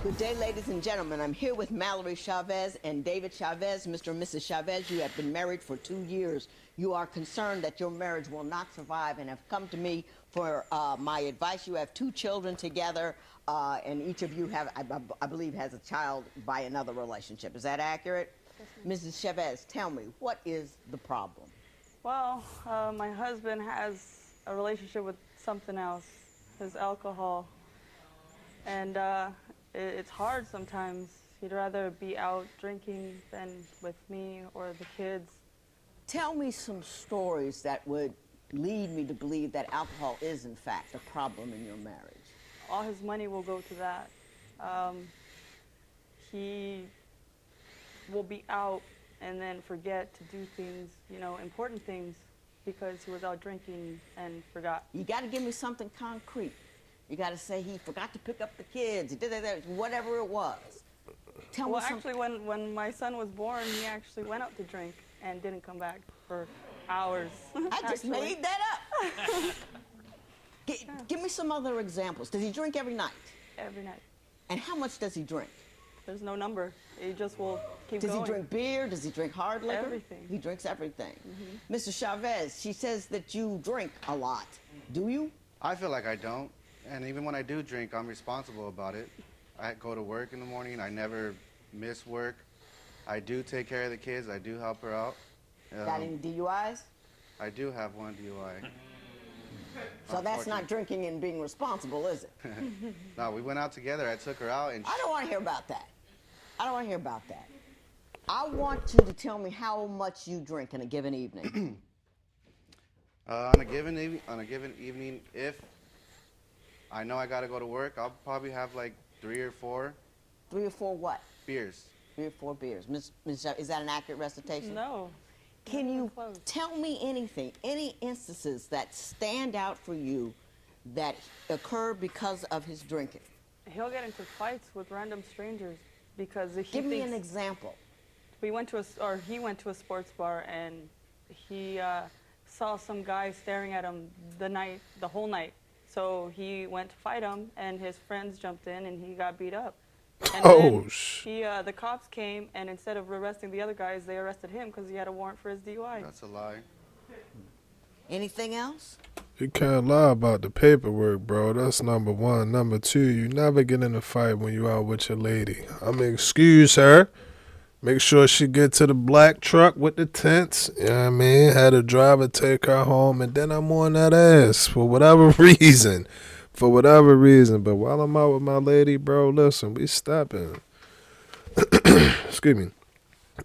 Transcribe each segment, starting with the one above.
Good day, ladies and gentlemen. I'm here with Mallory Chavez and David Chavez. Mr. and Mrs. Chavez, you have been married for 2 years. You are concerned that your marriage will not survive and have come to me for my advice. You have 2 children together, and each of you have, I believe, has a child by another relationship. Is that accurate? Mrs. Chavez, tell me, what is the problem? Well, my husband has a relationship with something else, his alcohol. And it's hard sometimes. He'd rather be out drinking than with me or the kids. Tell me some stories that would lead me to believe that alcohol is, in fact, a problem in your marriage. All his money will go to that. He will be out and then forget to do things, you know, important things, because he was out drinking and forgot. You got to give me something concrete. You got to say he forgot to pick up the kids, he did that, whatever it was. Tell me actually, when my son was born, he actually went out to drink and didn't come back for hours. I just made that up. Give me some other examples. Does he drink every night? Every night. And how much does he drink? There's no number. He just will keep going. Does he drink beer? Does he drink hard liquor? Everything. He drinks everything. Mr. Chavez, she says that you drink a lot. Do you? I feel like I don't. And even when I do drink, I'm responsible about it. I go to work in the morning. I never miss work. I do take care of the kids. I do help her out. Got any DUIs? I do have one DUI. So that's not drinking and being responsible, is it? No, we went out together. I took her out and... I don't want to hear about that. I don't want to hear about that. I want you to tell me how much you drink in a given evening. On a given evening, if I know I got to go to work, I'll probably have like 3 or 4. 3 or 4 what? Beers. 3 or 4 beers. Ms. Is that an accurate recitation? No. Can you tell me anything, any instances that stand out for you that occur because of his drinking? He'll get into fights with random strangers because he Give me an example. He went to a sports bar and he saw some guy staring at him the whole night. So he went to fight him, and his friends jumped in, and he got beat up. And the cops came, and instead of arresting the other guys, they arrested him because he had a warrant for his DUI. That's a lie. Anything else? You can't lie about the paperwork, bro. That's number 1. Number 2, you never get in a fight when you out with your lady. I mean, excuse her. Make sure she get to the black truck with the tents. You know what I mean? Had a driver take her home, and then I'm on that ass for whatever reason. For whatever reason. But while I'm out with my lady, bro, listen, we stepping. Excuse me.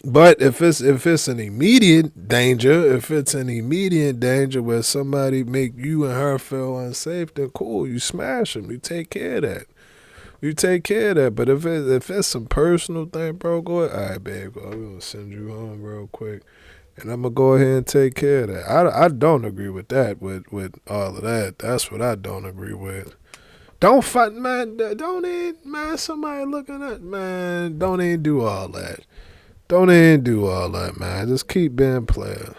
But if it's an immediate danger, where somebody make you and her feel unsafe, then cool, you smash them. You take care of that. But if it's some personal thing, bro, go ahead. All right, babe, we're going to send you home real quick. And I'm going to go ahead and take care of that. I don't agree with that, with all of that. That's what I don't agree with. Don't fight, man. Don't even, man, somebody looking at, man, don't even do all that. Man. Just keep being player.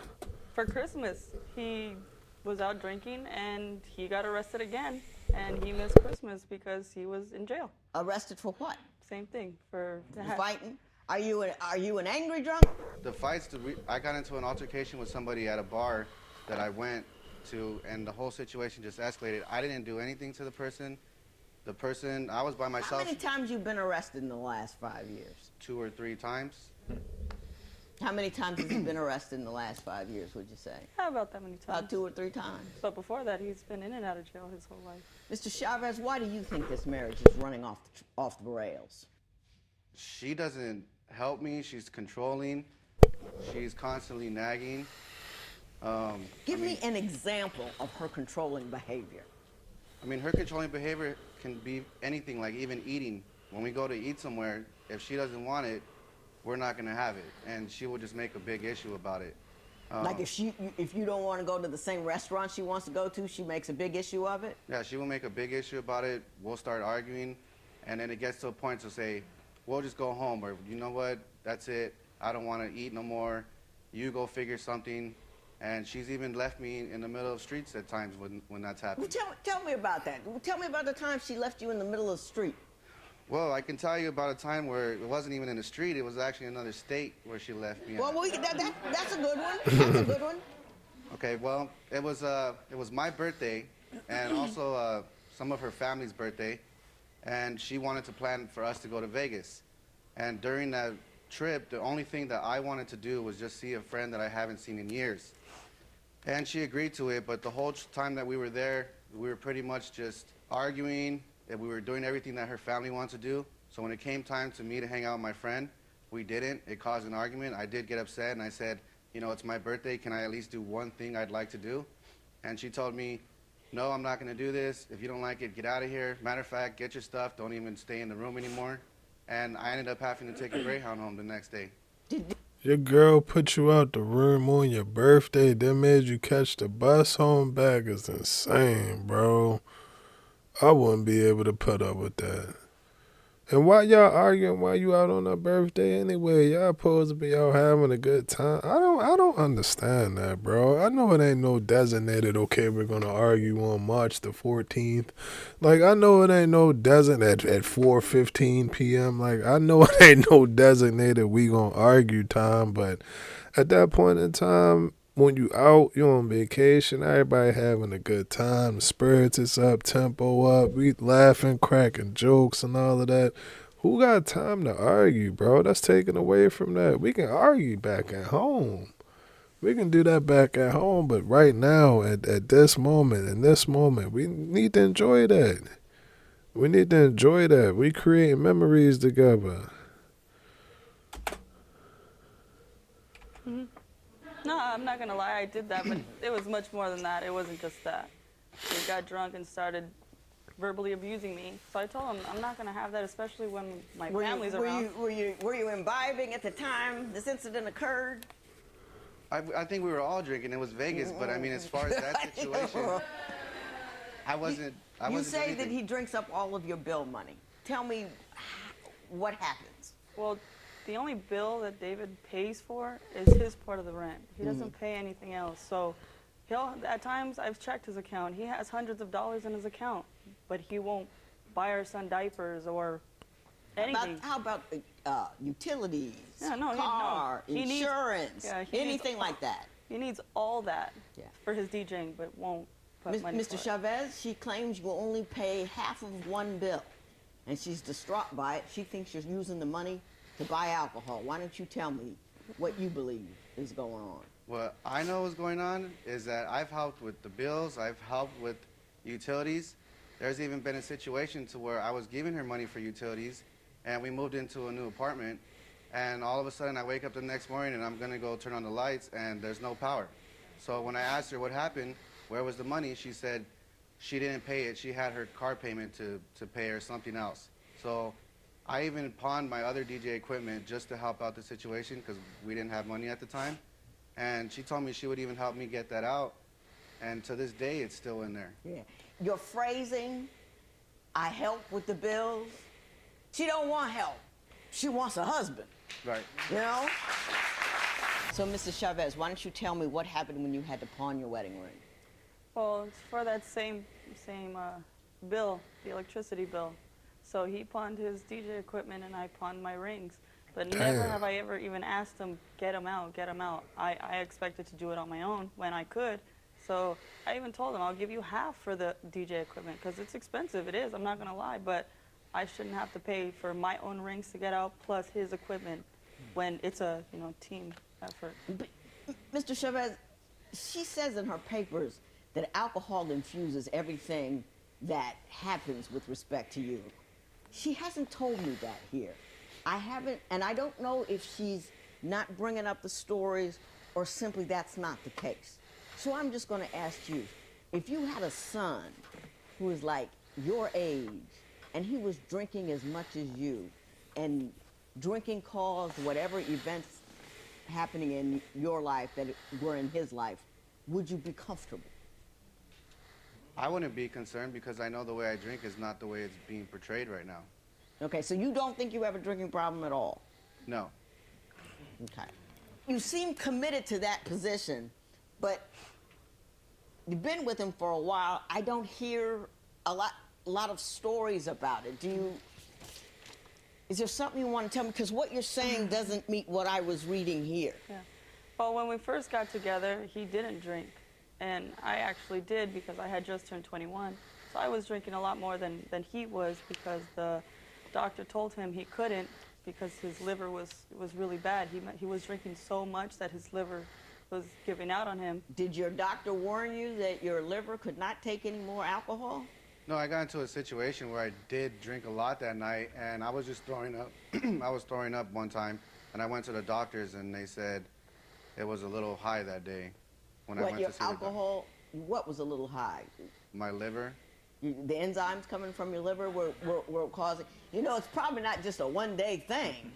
For Christmas, he was out drinking, and he got arrested again. And he missed Christmas because he was in jail. Arrested for what? Same thing, for fighting. Are you an angry drunk? The fights. I got into an altercation with somebody at a bar that I went to, and the whole situation just escalated. I didn't do anything to the person. I was by myself. How many times you been arrested in the last 5 years? 2 or 3 times. How many times has he been arrested in the last 5 years, would you say? Not about that many times. About 2 or 3 times. But before that, he's been in and out of jail his whole life. Mr. Chavez, why do you think this marriage is running off the rails? She doesn't help me. She's controlling. She's constantly nagging. Give me an example of her controlling behavior. I mean, her controlling behavior can be anything, like even eating. When we go to eat somewhere, if she doesn't want it, we're not going to have it. And she will just make a big issue about it. Like if you don't want to go to the same restaurant she wants to go to, she makes a big issue of it? Yeah, she will make a big issue about it. We'll start arguing. And then it gets to a point to say, we'll just go home. Or, you know what, that's it. I don't want to eat no more. You go figure something. And she's even left me in the middle of streets at times when that's happened. Well, tell me about that. Tell me about the time she left you in the middle of the street. Well, I can tell you about a time where it wasn't even in the street. It was actually another state where she left me. Well, that's a good one. That's a good one. Okay, well, it was my birthday, and also some of her family's birthday, and she wanted to plan for us to go to Vegas. And during that trip, the only thing that I wanted to do was just see a friend that I haven't seen in years. And she agreed to it, but the whole time that we were there, we were pretty much just arguing, and we were doing everything that her family wanted to do. So when it came time to me to hang out with my friend, we didn't. It caused an argument. I did get upset, and I said, you know, it's my birthday. Can I at least do one thing I'd like to do? And she told me, no, I'm not going to do this. If you don't like it, get out of here. Matter of fact, get your stuff. Don't even stay in the room anymore. And I ended up having to take a Greyhound home the next day. Your girl put you out the room on your birthday, then made you catch the bus home back is insane, bro. I wouldn't be able to put up with that. And why y'all arguing while you out on her birthday anyway? Y'all supposed to be out having a good time. I don't understand that, bro. I know it ain't no designated, okay, we're gonna argue on March the 14th. Like, I know it ain't no designated at 4:15 p.m. Like, I know it ain't no designated we gonna argue time, but at that point in time, when you out, you on vacation, everybody having a good time, the spirits is up, tempo up, we laughing, cracking jokes and all of that. Who got time to argue, bro? That's taken away from that. We can argue back at home. We can do that back at home, but right now, at this moment, in this moment, we need to enjoy that. We need to enjoy that. We create memories together. Mm-hmm. No, I'm not gonna lie, I did that, but it was much more than that. It wasn't just that. He got drunk and started verbally abusing me. So I told him I'm not gonna have that, especially when my family's around. Were you imbibing at the time this incident occurred? I think we were all drinking. It was Vegas, but I mean, as far as that situation, I wasn't. You say that he drinks up all of your bill money. Tell me what happens. Well, the only bill that David pays for is his part of the rent. He doesn't pay anything else. So at times I've checked his account. He has hundreds of dollars in his account, but he won't buy our son diapers or anything. How about utilities, Yeah, car, insurance, anything like that? He needs all that for his DJing, but won't put money Mr. for it. Chavez, she claims you only pay half of one bill, and she's distraught by it. She thinks you're using the money to buy alcohol. Why don't you tell me what you believe is going on? What I know is going on is that I've helped with the bills, I've helped with utilities. There's even been a situation to where I was giving her money for utilities, and we moved into a new apartment, and all of a sudden I wake up the next morning and I'm gonna go turn on the lights and there's no power. So when I asked her what happened, where was the money, she said she didn't pay it. She had her car payment to pay or something else. So I even pawned my other DJ equipment just to help out the situation because we didn't have money at the time. And she told me she would even help me get that out. And to this day, it's still in there. Yeah. Your phrasing, I help with the bills. She don't want help. She wants a husband. Right. You know? So, Mrs. Chavez, why don't you tell me what happened when you had to pawn your wedding ring? Well, it's for that same bill, the electricity bill. So he pawned his DJ equipment and I pawned my rings. But never have I ever even asked him, get him out, get him out. I expected to do it on my own when I could. So I even told him, I'll give you half for the DJ equipment because it's expensive. It is, I'm not going to lie. But I shouldn't have to pay for my own rings to get out plus his equipment when it's a team effort. But, Mr. Chavez, she says in her papers that alcohol infuses everything that happens with respect to you. She hasn't told me that here. I haven't, and I don't know if she's not bringing up the stories or simply that's not the case. So I'm just going to ask you, if you had a son who is like your age and he was drinking as much as you and drinking caused whatever events happening in your life that were in his life, would you be comfortable? I wouldn't be concerned because I know the way I drink is not the way it's being portrayed right now. Okay, so you don't think you have a drinking problem at all? No. Okay. You seem committed to that position, but you've been with him for a while. I don't hear a lot of stories about it. Is there something you want to tell me? Because what you're saying doesn't meet what I was reading here. Yeah. Well, when we first got together, he didn't drink. And I actually did because I had just turned 21. So I was drinking a lot more than he was because the doctor told him he couldn't because his liver was really bad. He was drinking so much that his liver was giving out on him. Did your doctor warn you that your liver could not take any more alcohol? No, I got into a situation where I did drink a lot that night, and I was just throwing up. I was throwing up one time, and I went to the doctors, and they said it was a little high that day when I went Your to see the doctor. alcohol, what was a little high? My liver. The enzymes coming from your liver were causing, it's probably not just a one-day thing.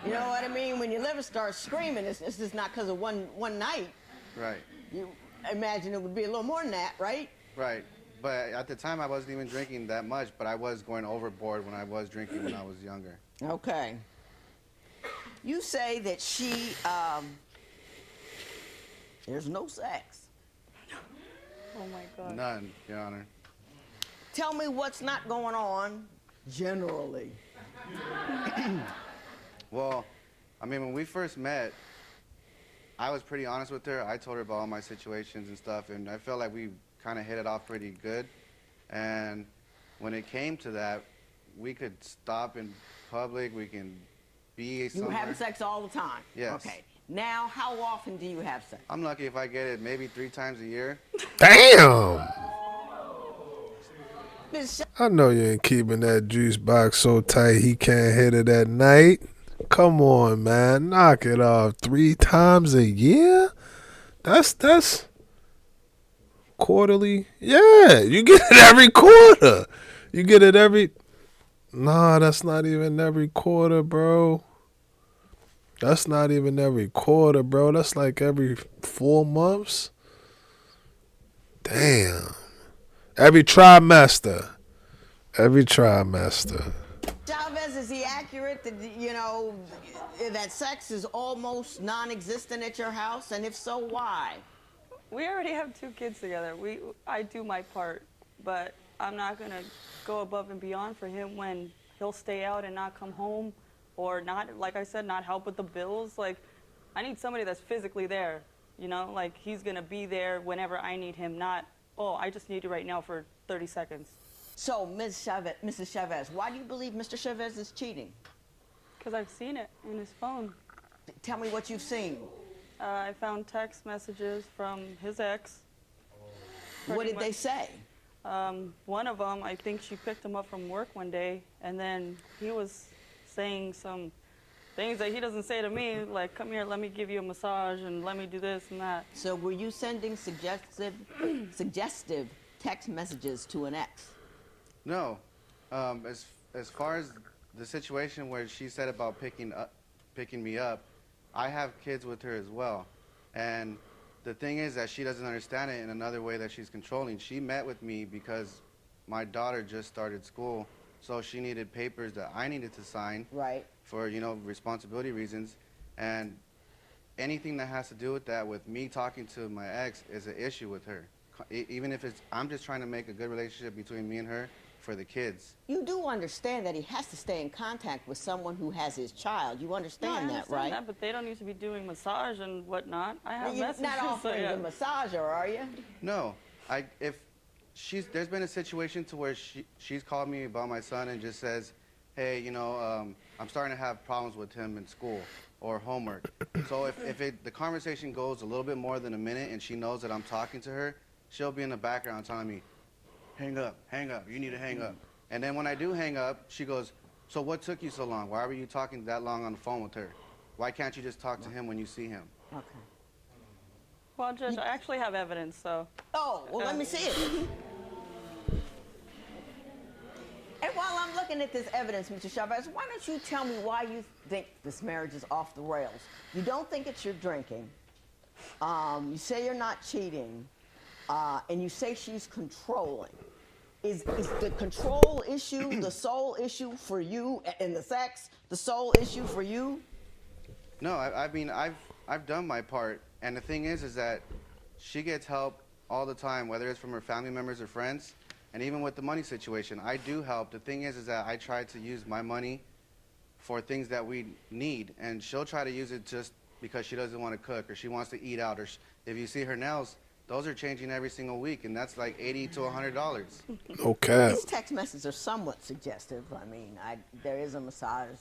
You know what I mean? When your liver starts screaming, it's just not because of one night. Right. You imagine it would be a little more than that, right? Right. But at the time, I wasn't even drinking that much, but I was going overboard when I was drinking when I was younger. Okay. You say that she, there's no sex. Oh my God. None, Your Honor. Tell me what's not going on generally. Well, I mean, when we first met, I was pretty honest with her. I told her about all my situations and stuff, and I felt like we kind of hit it off pretty good. And when it came to that, we could stop in public, we can be somewhere. You having sex all the time? Yes. Okay. Now, how often do you have sex? I'm lucky if I get it maybe 3 times a year. Damn! Miss I know you ain't keeping that juice box so tight he can't hit it at night. Come on, man. Knock it off. 3 times a year? That's quarterly. Yeah, you get it every quarter. You get it every... Nah, that's not even every quarter, bro. That's not even every quarter, bro. That's like every 4 months. Damn. Every trimester. Every trimester. Chavez, is he accurate that, that sex is almost non-existent at your house? And if so, why? We already have 2 kids together. I do my part, but I'm not going to go above and beyond for him when he'll stay out and not come home or not, like I said, not help with the bills. Like, I need somebody that's physically there, like he's going to be there whenever I need him, not, oh, I just need you right now for 30 seconds. So, Mrs. Chavez, why do you believe Mr. Chavez is cheating? Because I've seen it in his phone. Tell me what you've seen. I found text messages from his ex. What did they say? One of them, I think she picked him up from work one day, and then he was saying some things that he doesn't say to me, like, come here, let me give you a massage, and let me do this and that. So were you sending suggestive text messages to an ex? No. As far as the situation where she said about picking me up, I have kids with her as well. And the thing is that she doesn't understand it in another way that she's controlling. She met with me because my daughter just started school, so she needed papers that I needed to sign. Right. For, responsibility reasons. And anything that has to do with that, with me talking to my ex, is an issue with her. Even if I'm just trying to make a good relationship between me and her for the kids. You do understand that he has to stay in contact with someone who has his child. You understand that, right? That, but they don't need to be doing massage and whatnot. I have You're messages. not offering the massager, are you? No. There's been a situation to where she's called me about my son and just says, hey, I'm starting to have problems with him in school or homework. So if the conversation goes a little bit more than a minute and she knows that I'm talking to her, she'll be in the background telling me, hang up, you need to hang up. And then when I do hang up, she goes, so what took you so long? Why were you talking that long on the phone with her? Why can't you just talk to him when you see him? Okay. Well, Judge, I actually have evidence, so. Oh, well, let me see it. And while I'm looking at this evidence, Mr. Chavez, why don't you tell me why you think this marriage is off the rails? You don't think it's your drinking. You say you're not cheating. And you say she's controlling. Is the control issue the sole issue for you, and the sex the sole issue for you? No, I mean, I've done my part. And the thing is that she gets help all the time, whether it's from her family members or friends. And even with the money situation, I do help. The thing is that I try to use my money for things that we need, and she'll try to use it just because she doesn't want to cook or she wants to eat out, or if you see her nails, those are changing every single week, and that's like $80 to $100. Okay. These text messages are somewhat suggestive. I mean, there is a massage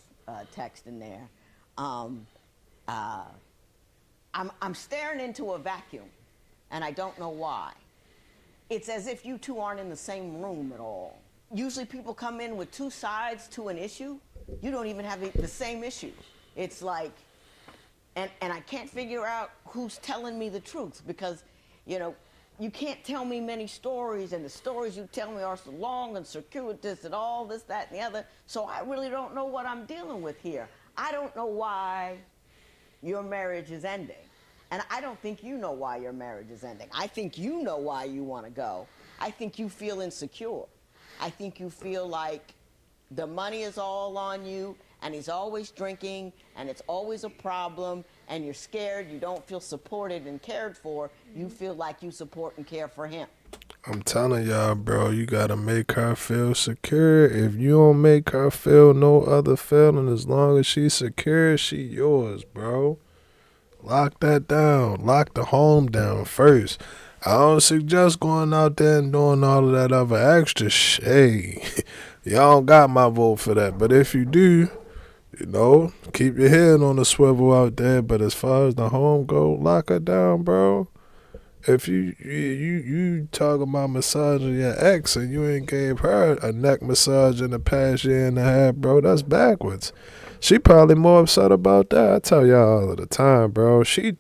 text in there. I'm staring into a vacuum, and I don't know why. It's as if you two aren't in the same room at all. Usually people come in with two sides to an issue. You don't even have the same issue. It's like, and I can't figure out who's telling me the truth, because, you know, you can't tell me many stories, and the stories you tell me are so long and circuitous and all this, that, and the other, so I really don't know what I'm dealing with here. I don't know why your marriage is ending, and I don't think you know why your marriage is ending. I think you know why you want to go. I think you feel insecure. I think you feel like the money is all on you, and he's always drinking, and it's always a problem, and you're scared, you don't feel supported and cared for, you feel like you support and care for him. I'm telling y'all, bro, you gotta make her feel secure. If you don't make her feel no other feeling, as long as she's secure, she yours, bro. Lock that down. Lock the home down first. I don't suggest going out there and doing all of that other extra shit. Hey, y'all don't got my vote for that. But if you do, you know, keep your head on the swivel out there. But as far as the home go, lock her down, bro. If you talking about massaging your ex and you ain't gave her a neck massage in the past year and a half, bro, that's backwards. She probably more upset about that. I tell y'all all of the time, bro. She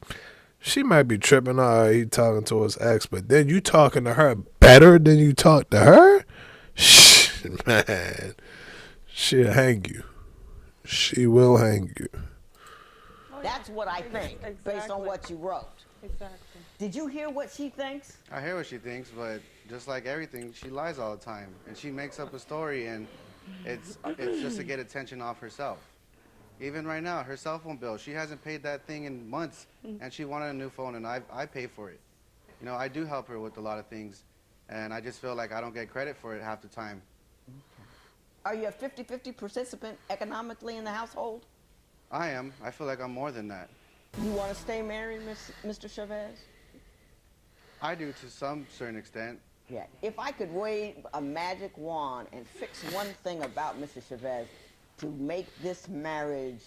might be tripping out he talking to his ex, but then you talking to her better than you talk to her? Shh, man. She'll hang you. She will hang you. That's what I think, based on what you wrote. Exactly. Did you hear what she thinks? I hear what she thinks, but just like everything, she lies all the time, and she makes up a story, and it's just to get attention off herself. Even right now, her cell phone bill, she hasn't paid that thing in months, and she wanted a new phone, and I pay for it. You know, I do help her with a lot of things, and I just feel like I don't get credit for it half the time. Are you a 50-50 participant economically in the household? I am. I feel like I'm more than that. You want to stay married, Mr. Chavez? I do to some certain extent. Yeah. If I could wave a magic wand and fix one thing about Mr. Chavez to make this marriage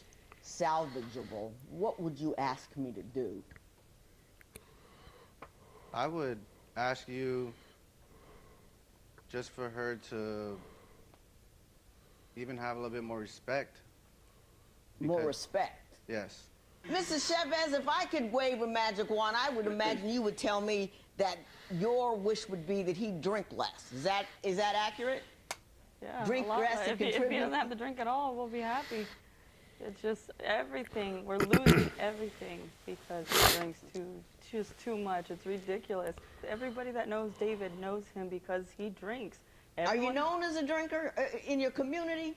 salvageable, what would you ask me to do? I would ask you just for her to even have a little bit more respect. More Because- respect. Yes. Mrs. Chavez, if I could wave a magic wand, I would imagine you would tell me that your wish would be that he drink less. Is that accurate? Yeah, Drink a lot. less to If he contribute? doesn't have to drink at all, we'll be happy. It's just everything. We're losing everything because he drinks too much. It's ridiculous. Everybody that knows David knows him because he drinks. Are you known as a drinker in your community?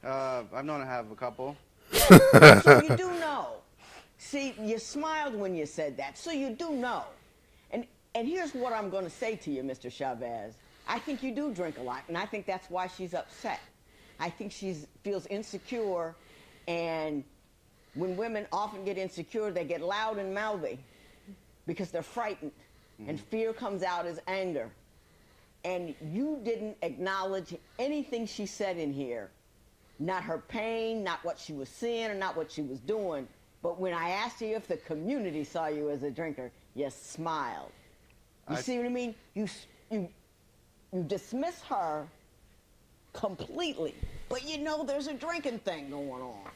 I've known to have a couple. So you do know. See, you smiled when you said that, so you do know. And here's what I'm going to say to you, Mr. Chavez. I think you do drink a lot, and I think that's why she's upset. I think she feels insecure, and when women often get insecure, they get loud and mouthy because they're frightened, and fear comes out as anger. And you didn't acknowledge anything she said in here. Not her pain, not what she was seeing, or not what she was doing. But when I asked you if the community saw you as a drinker, you smiled. You see what I mean? You dismiss her completely. But you know there's a drinking thing going on.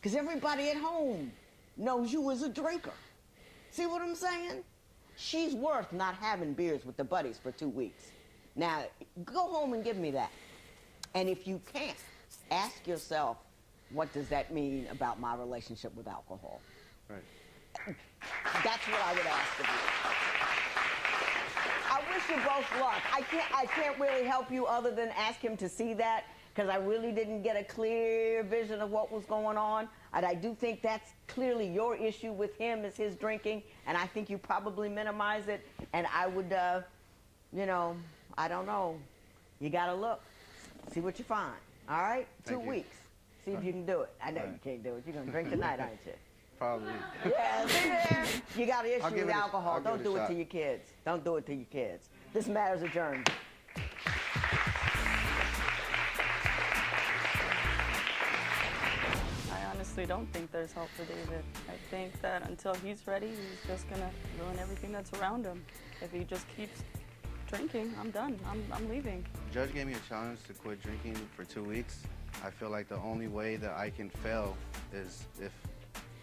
Because everybody at home knows you as a drinker. See what I'm saying? She's worth not having beers with the buddies for 2 weeks. Now, go home and give me that. And if you can't, ask yourself, what does that mean about my relationship with alcohol? Right. That's what I would ask of you. I wish you both luck. I can't really help you other than ask him to see that, because I really didn't get a clear vision of what was going on. And I do think that's clearly your issue with him, is his drinking, and I think you probably minimize it. And I would, you know, I don't know. You got to look. See what you find. All right? Thank 2 you. weeks. See if you can do it. I know you can't do it. You're going to drink tonight, aren't you? Probably. Yeah, see there? You got an issue give with it a- alcohol. I'll give Don't it a do it shot. to your kids. Don't do it to your kids. This matter's adjourned. I honestly don't think there's help for David. I think that until he's ready, he's just gonna ruin everything that's around him. If he just keeps drinking, I'm done. I'm leaving. Judge gave me a challenge to quit drinking for 2 weeks. I feel like the only way that I can fail is if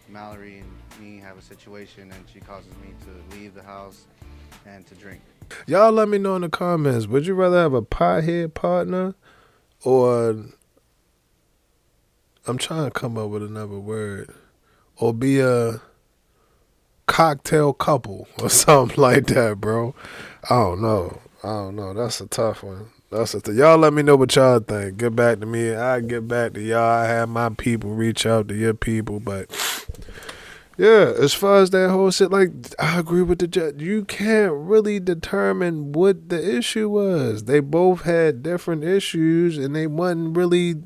Mallory and me have a situation and she causes me to leave the house and to drink. Y'all let me know in the comments. Would you rather have a pothead partner or I'm trying to come up with another word, or be a cocktail couple or something like that, bro? I don't know. That's a tough one. Y'all let me know what y'all think. Get back to me. I get back to y'all. I have my people reach out to your people. But yeah, as far as that whole shit, like, I agree with the judge. You can't really determine what the issue was. They both had different issues and they wasn't really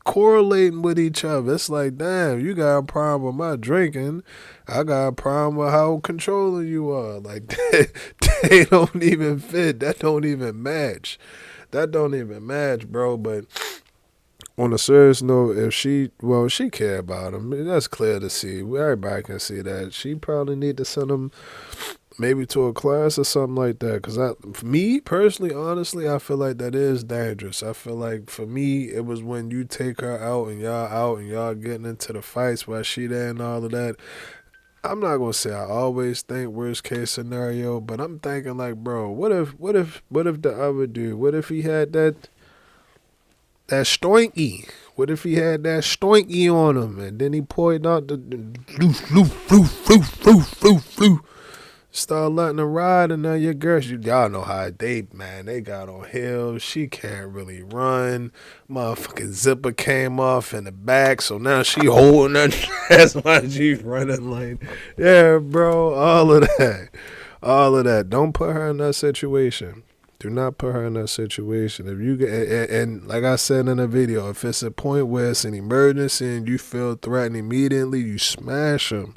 correlating with each other. It's like, damn, you got a problem with my drinking. I got a problem with how controlling you are. Like, they don't even fit. That don't even match. Bro. But on a serious note, if she care about him. That's clear to see. Everybody can see that. She probably need to send him maybe to a class or something like that. Because for me, personally, honestly, I feel like that is dangerous. I feel like for me, it was when you take her out and y'all getting into the fights while she there and all of that. I'm not going to say I always think worst case scenario, but I'm thinking like, bro, what if the other dude, what if he had that stoinky? What if he had that stoinky on him and then he poured out the floof, start letting her ride, and now your girls, y'all know how they got on hills. She can't really run. Motherfucking zipper came off in the back, so now she holding her dress while she's running. Like, yeah, bro, all of that. Don't put her in that situation. Do not put her in that situation. If you get, and like I said in the video, if it's a point where it's an emergency and you feel threatened immediately, you smash them.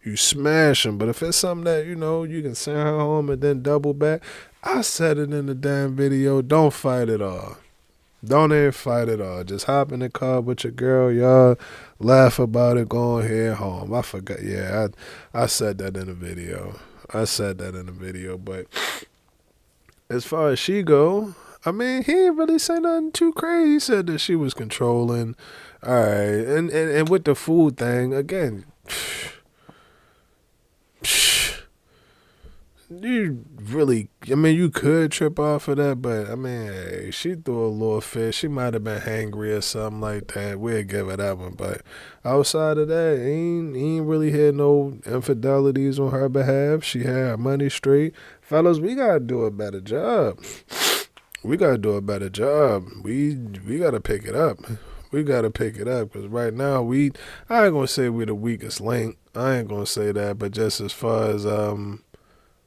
But if it's something that, you can send her home and then double back, I said it in the damn video, don't fight it all. Don't even fight it all. Just hop in the car with your girl, y'all laugh about it, go on here home. I forgot. Yeah, I said that in the video. But as far as she go, I mean, he didn't really say nothing too crazy. He said that she was controlling. All right. And with the food thing, again, you could trip off of that, but hey, she threw a little fit. She might have been hangry or something like that. We'll give her that one. But outside of that, he ain't really had no infidelities on her behalf. She had her money straight. Fellas, we gotta do a better job. We gotta pick it up. Because right now I ain't gonna say we're the weakest link. I ain't gonna say that, but just as far as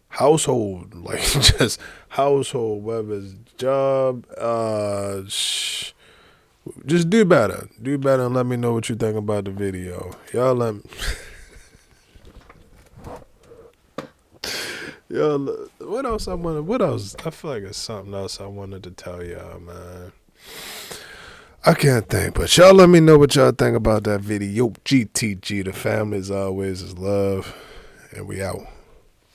household, like just household, whether it's job, just do better and let me know what you think about the video. Y'all let me what else I feel like it's something else I wanted to tell y'all, man. I can't think, but y'all let me know what y'all think about that video. GTG, the family as always is love, and we out.